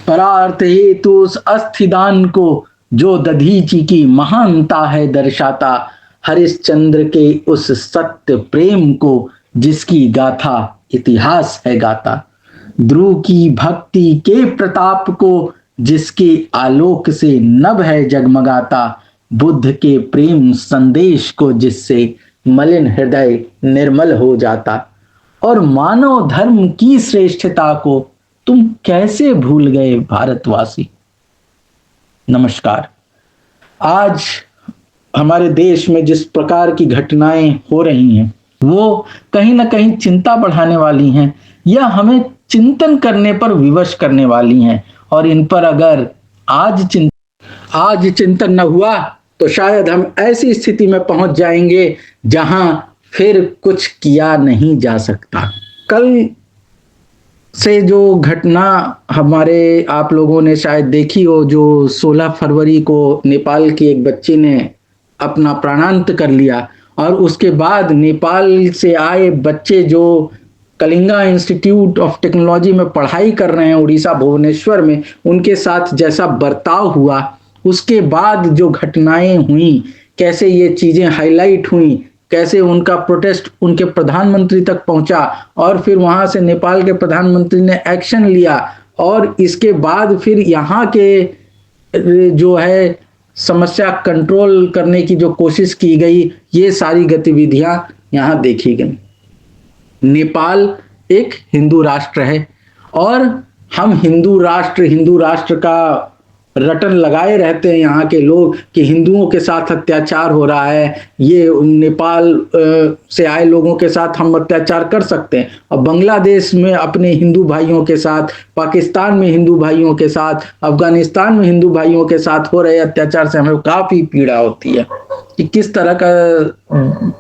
परार्थ हेतु उस अस्थिदान को जो दधीचि की महानता है दर्शाता, हरिश्चंद्र के उस सत्य प्रेम को जिसकी गाथा इतिहास है गाता, ध्रुव की भक्ति के प्रताप को जिसके आलोक से नभ है जगमगाता, बुद्ध के प्रेम संदेश को जिससे मलिन हृदय निर्मल हो जाता, और मानव धर्म की श्रेष्ठता को तुम कैसे भूल गए भारतवासी। नमस्कार। आज हमारे देश में जिस प्रकार की घटनाएं हो रही हैं वो कहीं ना कहीं चिंता बढ़ाने वाली हैं या हमें चिंतन करने पर विवश करने वाली हैं, और इन पर अगर आज चिंतन न हुआ तो शायद हम ऐसी स्थिति में पहुंच जाएंगे जहां फिर कुछ किया नहीं जा सकता। कल से जो घटना हमारे आप लोगों ने शायद देखी हो, जो 16 फरवरी को नेपाल की एक बच्ची ने अपना प्राणांत कर लिया, और उसके बाद नेपाल से आए बच्चे जो कलिंगा इंस्टीट्यूट ऑफ टेक्नोलॉजी में पढ़ाई कर रहे हैं उड़ीसा भुवनेश्वर में, उनके साथ जैसा बर्ताव हुआ, उसके बाद जो घटनाएं हुई, कैसे ये चीजें हाईलाइट हुई, कैसे उनका प्रोटेस्ट उनके प्रधानमंत्री तक पहुंचा, और फिर वहां से नेपाल के प्रधानमंत्री ने एक्शन लिया, और इसके बाद फिर यहाँ के जो है समस्या कंट्रोल करने की जो कोशिश की गई, ये सारी गतिविधियां यहाँ देखी गई। नेपाल एक हिंदू राष्ट्र है और हम हिंदू राष्ट्र का रटन लगाए रहते हैं यहाँ के लोग कि हिंदुओं के साथ अत्याचार हो रहा है, ये नेपाल से आए लोगों के साथ हम अत्याचार कर सकते हैं, और बांग्लादेश में अपने हिंदू भाइयों के साथ, पाकिस्तान में हिंदू भाइयों के साथ, अफगानिस्तान में हिंदू भाइयों के साथ हो रहे अत्याचार से हमें काफी पीड़ा होती है कि किस तरह का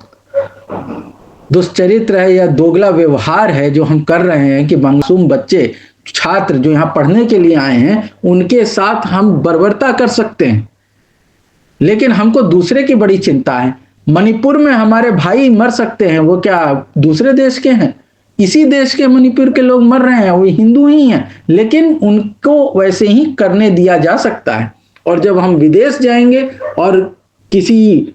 दुष्चरित्र है या दोगला व्यवहार है जो हम कर रहे हैं कि मासूम बच्चे छात्र जो यहाँ पढ़ने के लिए आए हैं उनके साथ हम बर्बरता कर सकते हैं, लेकिन हमको दूसरे की बड़ी चिंता है। मणिपुर में हमारे भाई मर सकते हैं, वो क्या दूसरे देश के हैं? इसी देश के मणिपुर के लोग मर रहे हैं, वो हिंदू ही हैं, लेकिन उनको वैसे ही करने दिया जा सकता है। और जब हम विदेश जाएंगे और किसी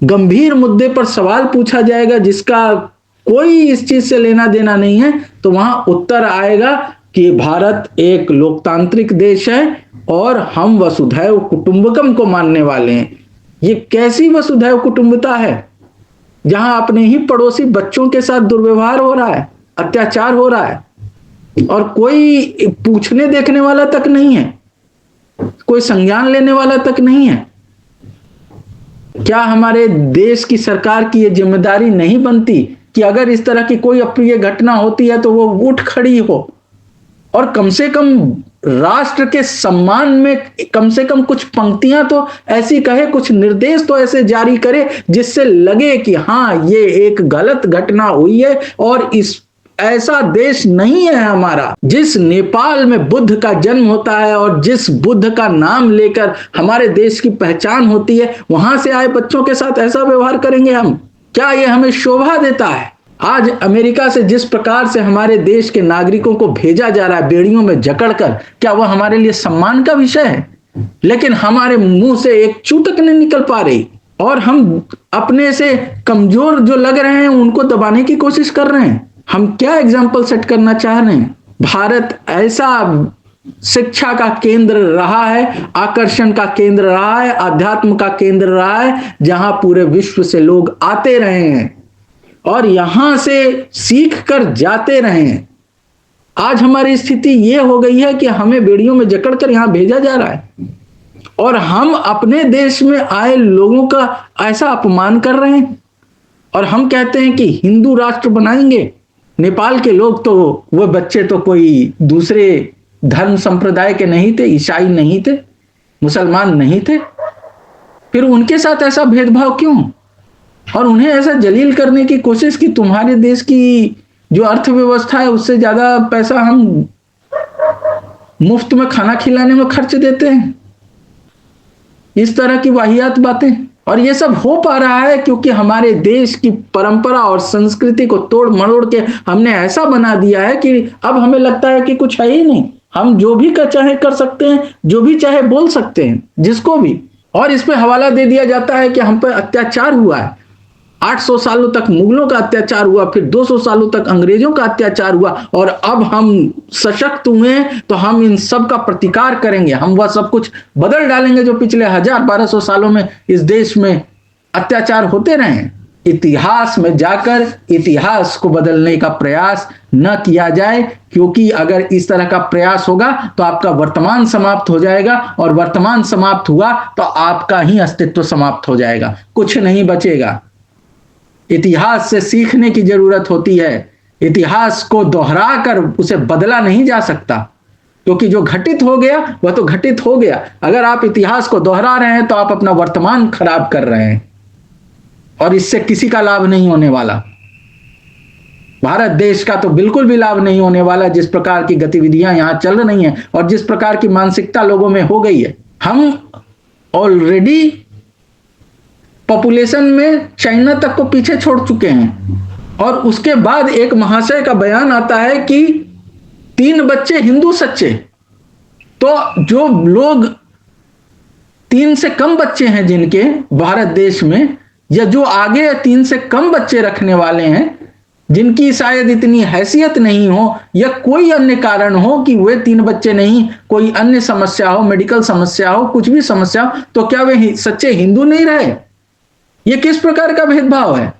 गंभीर मुद्दे पर सवाल पूछा जाएगा जिसका कोई इस चीज से लेना देना नहीं है, तो वहां उत्तर आएगा कि भारत एक लोकतांत्रिक देश है और हम वसुधैव कुटुंबकम को मानने वाले हैं। ये कैसी वसुधैव कुटुंबता है जहां अपने ही पड़ोसी बच्चों के साथ दुर्व्यवहार हो रहा है, अत्याचार हो रहा है, और कोई पूछने देखने वाला तक नहीं है, कोई संज्ञान लेने वाला तक नहीं है। क्या हमारे देश की सरकार की यह जिम्मेदारी नहीं बनती कि अगर इस तरह की कोई अप्रिय घटना होती है तो वो उठ खड़ी हो और कम से कम राष्ट्र के सम्मान में कम से कम कुछ पंक्तियां तो ऐसी कहे, कुछ निर्देश तो ऐसे जारी करे जिससे लगे कि हाँ ये एक गलत घटना हुई है और इस ऐसा देश नहीं है हमारा। जिस नेपाल में बुद्ध का जन्म होता है और जिस बुद्ध का नाम लेकर हमारे देश की पहचान होती है, वहां से आए बच्चों के साथ ऐसा व्यवहार करेंगे हम? क्या ये हमें शोभा देता है? आज अमेरिका से जिस प्रकार से हमारे देश के नागरिकों को भेजा जा रहा है बेड़ियों में जकड़कर, क्या वह हमारे लिए सम्मान का विषय है? लेकिन हमारे मुंह से एक चूतक नहीं निकल पा रही, और हम अपने से कमजोर जो लग रहे हैं उनको दबाने की कोशिश कर रहे हैं। हम क्या एग्जाम्पल सेट करना चाह रहे हैं? भारत ऐसा शिक्षा का केंद्र रहा है, आकर्षण का केंद्र रहा है, आध्यात्म का केंद्र रहा है, जहां पूरे विश्व से लोग आते रहे हैं और यहां से सीख कर जाते रहे हैं। आज हमारी स्थिति यह हो गई है कि हमें बेड़ियों में जकड़कर यहां भेजा जा रहा है और हम अपने देश में आए लोगों का ऐसा अपमान कर रहे हैं, और हम कहते हैं कि हिंदू राष्ट्र बनाएंगे। नेपाल के लोग तो, वो बच्चे तो कोई दूसरे धर्म संप्रदाय के नहीं थे, ईसाई नहीं थे, मुसलमान नहीं थे, फिर उनके साथ ऐसा भेदभाव क्यों? और उन्हें ऐसा जलील करने की कोशिश कि तुम्हारे देश की जो अर्थव्यवस्था है उससे ज्यादा पैसा हम मुफ्त में खाना खिलाने में खर्च देते हैं। इस तरह की वाहियात बातें, और ये सब हो पा रहा है क्योंकि हमारे देश की परंपरा और संस्कृति को तोड़ मरोड़ के हमने ऐसा बना दिया है कि अब हमें लगता है कि कुछ है ही नहीं, हम जो भी चाहे कर सकते हैं, जो भी चाहे बोल सकते हैं, जिसको भी। और इस पे हवाला दे दिया जाता है कि हम पर अत्याचार हुआ है। 800 सालों तक मुगलों का अत्याचार हुआ, फिर 200 सालों तक अंग्रेजों का अत्याचार हुआ, और अब हम सशक्त हुए तो हम इन सब का प्रतिकार करेंगे, हम वह सब कुछ बदल डालेंगे जो पिछले 1000-1200 सालों में इस देश में अत्याचार होते रहे हैं। इतिहास में जाकर इतिहास को बदलने का प्रयास न किया जाए, क्योंकि अगर इस तरह का प्रयास होगा तो आपका वर्तमान समाप्त हो जाएगा, और वर्तमान समाप्त हुआ तो आपका ही अस्तित्व समाप्त हो जाएगा, कुछ नहीं बचेगा। इतिहास से सीखने की जरूरत होती है। इतिहास को दोहरा कर उसे बदला नहीं जा सकता, क्योंकि जो घटित हो गया वह तो घटित हो गया। अगर आप इतिहास को दोहरा रहे हैं तो आप अपना वर्तमान खराब कर रहे हैं, और इससे किसी का लाभ नहीं होने वाला। भारत देश का तो बिल्कुल भी लाभ नहीं होने वाला, जिस प्रकार की गतिविधियां यहां चल रही हैं और जिस प्रकार की मानसिकता लोगों में हो गई है। हम ऑलरेडी पॉपुलेशन में चाइना तक को पीछे छोड़ चुके हैं, और उसके बाद एक महाशय का बयान आता है कि 3 बच्चे हिंदू सच्चे। तो जो लोग 3 से कम बच्चे हैं जिनके भारत देश में, या जो आगे 3 से कम बच्चे रखने वाले हैं, जिनकी शायद इतनी हैसियत नहीं हो या कोई अन्य कारण हो कि वे 3 बच्चे नहीं, कोई अन्य समस्या हो, मेडिकल समस्या हो, कुछ भी समस्या हो, तो क्या वे सच्चे हिंदू नहीं रहे? ये किस प्रकार का भेदभाव है?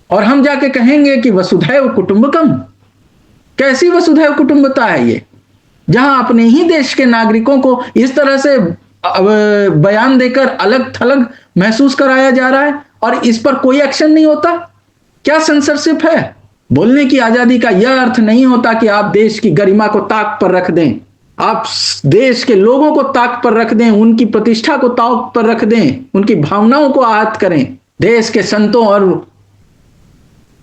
और हम जाके कहेंगे कि वसुधैव कुटुंबकम। कैसी वसुधैव कुटुंबता है ये, जहां अपने ही देश के नागरिकों को इस तरह से बयान देकर अलग थलग महसूस कराया जा रहा है, और इस पर कोई एक्शन नहीं होता? क्या सेंसरशिप है? बोलने की आजादी का यह अर्थ नहीं होता कि आप देश की गरिमा को ताक पर रख दें, आप देश के लोगों को ताक पर रख दें, उनकी प्रतिष्ठा को ताक पर रख दें, उनकी भावनाओं को आहत करें। देश के संतों और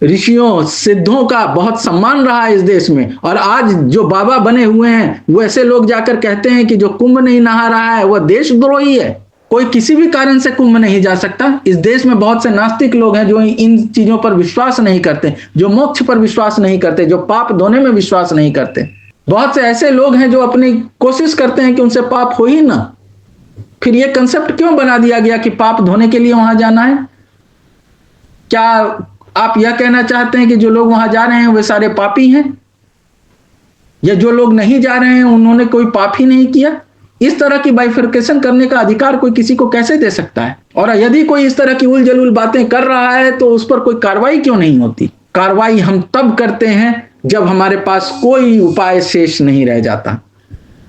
ऋषियों सिद्धों का बहुत सम्मान रहा है इस देश में, और आज जो बाबा बने हुए हैं वो ऐसे लोग जाकर कहते हैं कि जो कुंभ नहीं नहा रहा है वह देशद्रोही है। कोई किसी भी कारण से कुंभ नहीं जा सकता। इस देश में बहुत से नास्तिक लोग हैं जो इन चीजों पर विश्वास नहीं करते, जो मोक्ष पर विश्वास नहीं करते, जो पाप धोने में विश्वास नहीं करते। बहुत से ऐसे लोग हैं जो अपनी कोशिश करते हैं कि उनसे पाप हो ही ना। फिर यह कंसेप्ट क्यों बना दिया गया कि पाप धोने के लिए वहां जाना है? क्या आप यह कहना चाहते हैं कि जो लोग वहां जा रहे हैं वे सारे पापी हैं, या जो लोग नहीं जा रहे हैं उन्होंने कोई पाप ही नहीं किया? इस तरह की बाइफर्केशन करने का अधिकार कोई किसी को कैसे दे सकता है? और यदि कोई इस तरह की उल जलूल बातें कर रहा है तो उस पर कोई कार्रवाई क्यों नहीं होती? कार्रवाई हम तब करते हैं जब हमारे पास कोई उपाय शेष नहीं रह जाता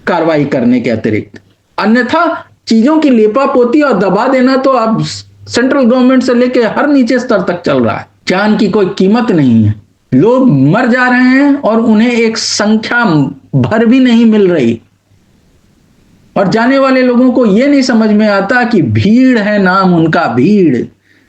कार्रवाई करने के अतिरिक्त। अन्यथा चीजों की लेपापोती और दबा देना तो अब सेंट्रल गवर्नमेंट से लेकर हर नीचे स्तर तक चल रहा है। जान की कोई कीमत नहीं है, लोग मर जा रहे हैं और उन्हें एक संख्या भर भी नहीं मिल रही, और जाने वाले लोगों को यह नहीं समझ में आता कि भीड़ है नाम उनका, भीड़,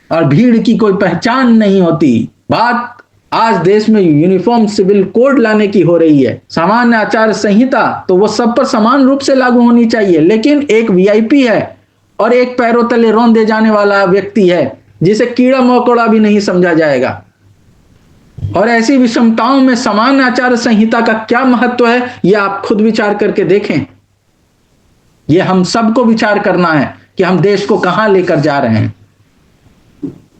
और भीड़ की कोई पहचान नहीं होती। बात आज देश में यूनिफॉर्म सिविल कोड लाने की हो रही है, सामान्य आचार संहिता, तो वो सब पर समान रूप से लागू होनी चाहिए। लेकिन एक वीआईपी है और एक पैरों तले रौंदे जाने वाला व्यक्ति है जिसे कीड़ा मकोड़ा भी नहीं समझा जाएगा। और ऐसी विषमताओं में सामान्य आचार संहिता का क्या महत्व है, यह आप खुद विचार करके देखें। यह हम सबको विचार करना है कि हम देश को कहां लेकर जा रहे हैं,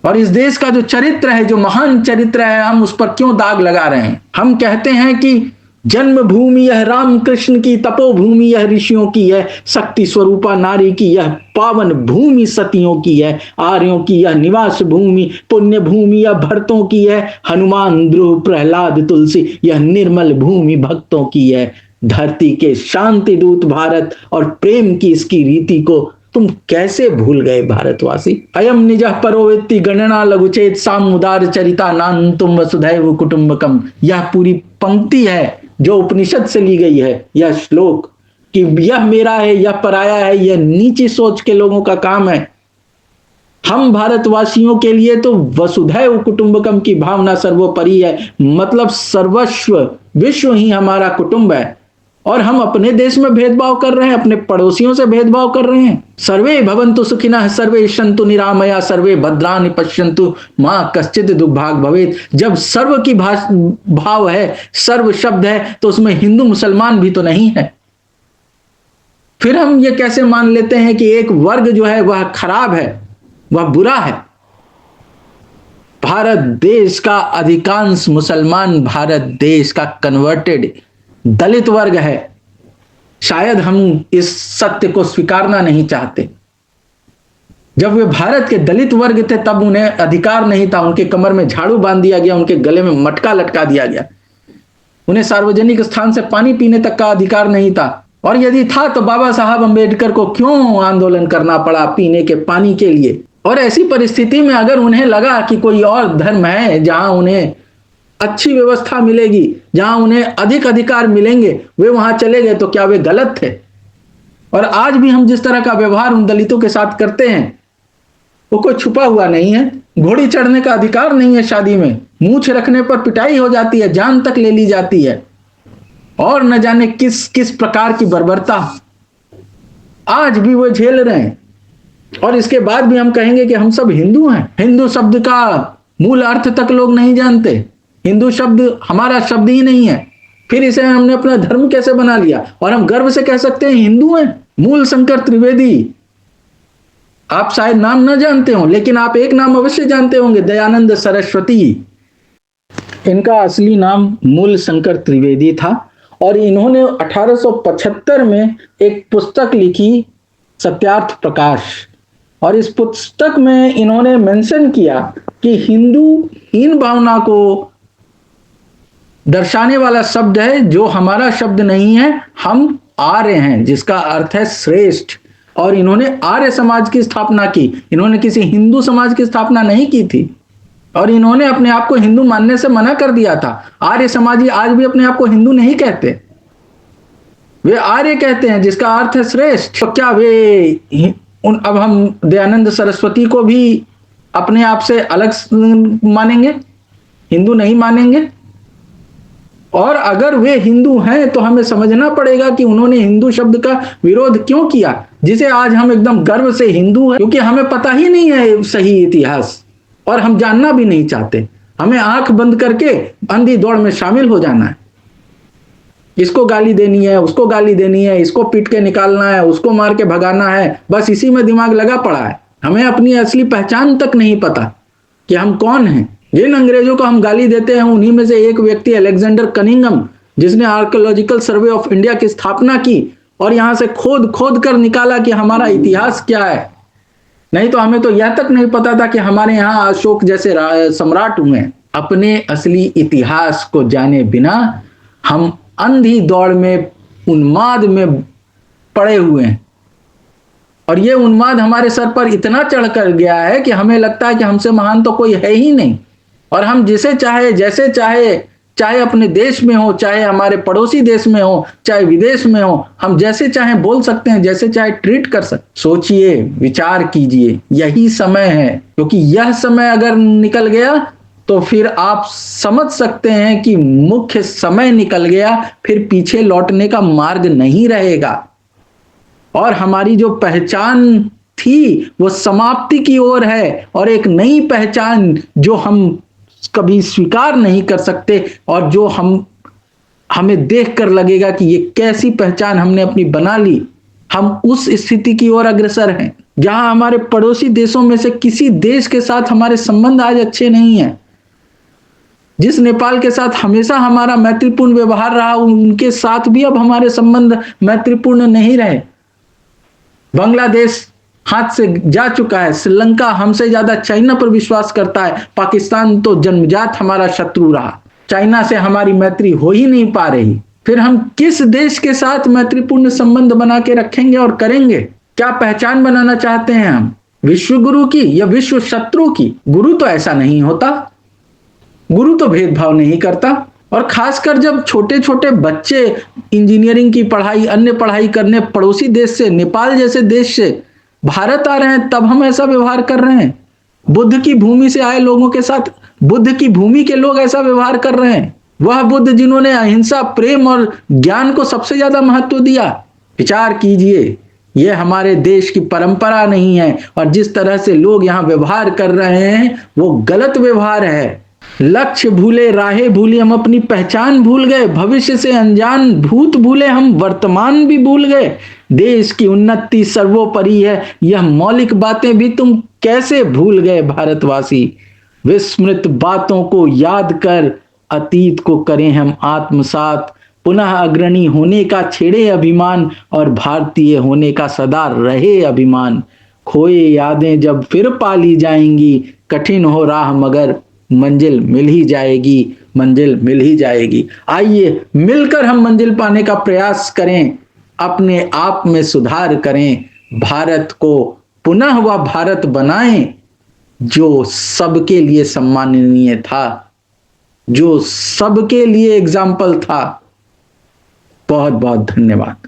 और इस देश का जो चरित्र है, जो महान चरित्र है, हम उस पर क्यों दाग लगा रहे हैं। हम कहते हैं कि जन्मभूमि यह राम कृष्ण की, तपोभूमि यह ऋषियों की है, शक्ति स्वरूपा नारी की यह पावन भूमि सतियों की है, आर्यों की यह निवास भूमि, पुण्य भूमि यह भरतों की है, हनुमान ध्रुव प्रहलाद तुलसी यह निर्मल भूमि भक्तों की है। धरती के शांति दूत भारत और प्रेम की इसकी रीति को तुम कैसे भूल गए भारतवासी। अयम निजः परोवेत्ति गणना लघुचेत सामुदार चरिता नान तुम वसुधैव कुटुंबकम। यह पूरी पंक्ति है जो उपनिषद से ली गई है, यह श्लोक, कि यह मेरा है यह पराया है, यह नीची सोच के लोगों का काम है। हम भारतवासियों के लिए तो वसुधैव कुटुंबकम की भावना सर्वोपरि है, मतलब सर्वस्व विश्व ही हमारा कुटुंब है। और हम अपने देश में भेदभाव कर रहे हैं, अपने पड़ोसियों से भेदभाव कर रहे हैं। सर्वे भवन्तु सुखिनः, सर्वे सन्तु निरामया, सर्वे भद्राणि पश्यन्तु मां कश्चित् दुर्भाग् भवेत्। जब सर्व की भाव है, सर्व शब्द है, तो उसमें हिंदू मुसलमान भी तो नहीं है। फिर हम ये कैसे मान लेते हैं कि एक वर्ग जो है वह खराब है, वह बुरा है? भारत देश का अधिकांश मुसलमान भारत देश का कन्वर्टेड दलित वर्ग है। शायद हम इस सत्य को स्वीकारना नहीं चाहते। जब वे भारत के दलित वर्ग थे तब उन्हें अधिकार नहीं था, उनके कमर में झाड़ू बांध दिया गया, उनके गले में मटका लटका दिया गया, उन्हें सार्वजनिक स्थान से पानी पीने तक का अधिकार नहीं था। और यदि था तो बाबा साहब अंबेडकर को क्यों आंदोलन करना पड़ा पीने के पानी के लिए? और ऐसी परिस्थिति में अगर उन्हें लगा कि कोई और धर्म है जहां उन्हें अच्छी व्यवस्था मिलेगी, जहां उन्हें अधिक अधिकार मिलेंगे, वे वहां चले गए, तो क्या वे गलत थे? और आज भी हम जिस तरह का व्यवहार उन दलितों के साथ करते हैं वो कोई छुपा हुआ नहीं है। घोड़ी चढ़ने का अधिकार नहीं है शादी में, मूंछ रखने पर पिटाई हो जाती है, जान तक ले ली जाती है, और न जाने किस किस प्रकार की बर्बरता आज भी वो झेल रहे हैं। और इसके बाद भी हम कहेंगे कि हम सब हिंदू हैं। हिंदू शब्द का मूल अर्थ तक लोग नहीं जानते। हिंदू शब्द हमारा शब्द ही नहीं है, फिर इसे हमने अपना धर्म कैसे बना लिया? और हम गर्व से कह सकते हैं हिंदू हैं। मूल शंकर त्रिवेदी, आप शायद नाम न जानते हो, लेकिन आप एक नाम अवश्य जानते होंगे, दयानंद सरस्वती। इनका असली नाम मूल शंकर त्रिवेदी था और इन्होंने 1875 में एक पुस्तक लिखी, सत्यार्थ प्रकाश। और इस पुस्तक में इन्होंने मेंशन किया कि हिंदू हीन भावना को दर्शाने वाला शब्द है जो हमारा शब्द नहीं है, हम आर्य हैं, जिसका अर्थ है श्रेष्ठ। और इन्होंने आर्य समाज की स्थापना की, इन्होंने किसी हिंदू समाज की स्थापना नहीं की थी। और इन्होंने अपने आप को हिंदू मानने से मना कर दिया था। आर्य समाजी आज भी अपने आप को हिंदू नहीं कहते, वे आर्य कहते हैं, जिसका अर्थ है श्रेष्ठ। तो क्या वे अब हम दयानंद सरस्वती को भी अपने आप से अलग मानेंगे, हिंदू नहीं मानेंगे? और अगर वे हिंदू हैं तो हमें समझना पड़ेगा कि उन्होंने हिंदू शब्द का विरोध क्यों किया, जिसे आज हम एकदम गर्व से हिंदू हैं, क्योंकि हमें पता ही नहीं है सही इतिहास और हम जानना भी नहीं चाहते। हमें आंख बंद करके अंधी दौड़ में शामिल हो जाना है। इसको गाली देनी है, उसको गाली देनी है, इसको पीट के निकालना है, उसको मार के भगाना है, बस इसी में दिमाग लगा पड़ा है। हमें अपनी असली पहचान तक नहीं पता कि हम कौन हैं। जिन अंग्रेजों को हम गाली देते हैं उन्हीं में से एक व्यक्ति अलेक्जेंडर कनिंघम, जिसने आर्कियोलॉजिकल सर्वे ऑफ इंडिया की स्थापना की और यहां से खोद खोद कर निकाला कि हमारा इतिहास क्या है। नहीं तो हमें तो यह तक नहीं पता था कि हमारे यहाँ अशोक जैसे सम्राट हुए हैं। अपने असली इतिहास को जाने बिना हम अंधी दौड़ में, उन्माद में पड़े हुए हैं। और ये उन्माद हमारे सर पर इतना चढ़ कर गया है कि हमें लगता है कि हमसे महान तो कोई है ही नहीं, और हम जिसे चाहे, जैसे चाहे, चाहे अपने देश में हो, चाहे हमारे पड़ोसी देश में हो, चाहे विदेश में हो, हम जैसे चाहे बोल सकते हैं, जैसे चाहे ट्रीट कर सकते। सोचिए, विचार कीजिए, यही समय है। क्योंकि यह समय अगर निकल गया तो फिर आप समझ सकते हैं कि मुख्य समय निकल गया, फिर पीछे लौटने का मार्ग नहीं रहेगा। और हमारी जो पहचान थी वो समाप्ति की ओर है, और एक नई पहचान जो हम कभी स्वीकार नहीं कर सकते और जो हमें देखकर लगेगा कि ये कैसी पहचान हमने अपनी बना ली। हम उस स्थिति की ओर अग्रसर हैं जहां हमारे पड़ोसी देशों में से किसी देश के साथ हमारे संबंध आज अच्छे नहीं हैं। जिस नेपाल के साथ हमेशा हमारा मैत्रीपूर्ण व्यवहार रहा, उनके साथ भी अब हमारे संबंध मैत्रीपूर्ण नहीं रहे। बांग्लादेश हाथ से जा चुका है, श्रीलंका हमसे ज्यादा चाइना पर विश्वास करता है, पाकिस्तान तो जन्मजात हमारा शत्रु रहा, चाइना से हमारी मैत्री हो ही नहीं पा रही। फिर हम किस देश के साथ मैत्रीपूर्ण संबंध बना के रखेंगे और करेंगे? क्या पहचान बनाना चाहते हैं हम, विश्व गुरु की या विश्व शत्रु की? गुरु तो ऐसा नहीं होता, गुरु तो भेदभाव नहीं करता। और खासकर जब छोटे छोटे बच्चे इंजीनियरिंग की पढ़ाई, अन्य पढ़ाई करने पड़ोसी देश से, नेपाल जैसे देश से भारत आ रहे हैं, तब हम ऐसा व्यवहार कर रहे हैं। बुद्ध की भूमि से आए लोगों के साथ बुद्ध की भूमि के लोग ऐसा व्यवहार कर रहे हैं। वह बुद्ध जिन्होंने अहिंसा, प्रेम और ज्ञान को सबसे ज्यादा महत्व दिया। विचार कीजिए, यह हमारे देश की परंपरा नहीं है, और जिस तरह से लोग यहां व्यवहार कर रहे हैं वो गलत व्यवहार है। लक्ष्य भूले, राहें भूली, हम अपनी पहचान भूल गए, भविष्य से अनजान, भूत भूले, हम वर्तमान भी भूल गए। देश की उन्नति सर्वोपरि है, यह मौलिक बातें भी तुम कैसे भूल गए भारतवासी। विस्मृत बातों को याद कर अतीत को करें हम आत्मसात, पुनः अग्रणी होने का छेड़े अभिमान, और भारतीय होने का सदा रहे अभिमान। खोए यादें जब फिर पाली जाएंगी, कठिन हो राह मगर मंजिल मिल ही जाएगी, मंजिल मिल ही जाएगी। आइए मिलकर हम मंजिल पाने का प्रयास करें, अपने आप में सुधार करें, भारत को पुनः वह भारत बनाएं जो सबके लिए सम्माननीय था, जो सबके लिए एग्जाम्पल था। बहुत बहुत धन्यवाद।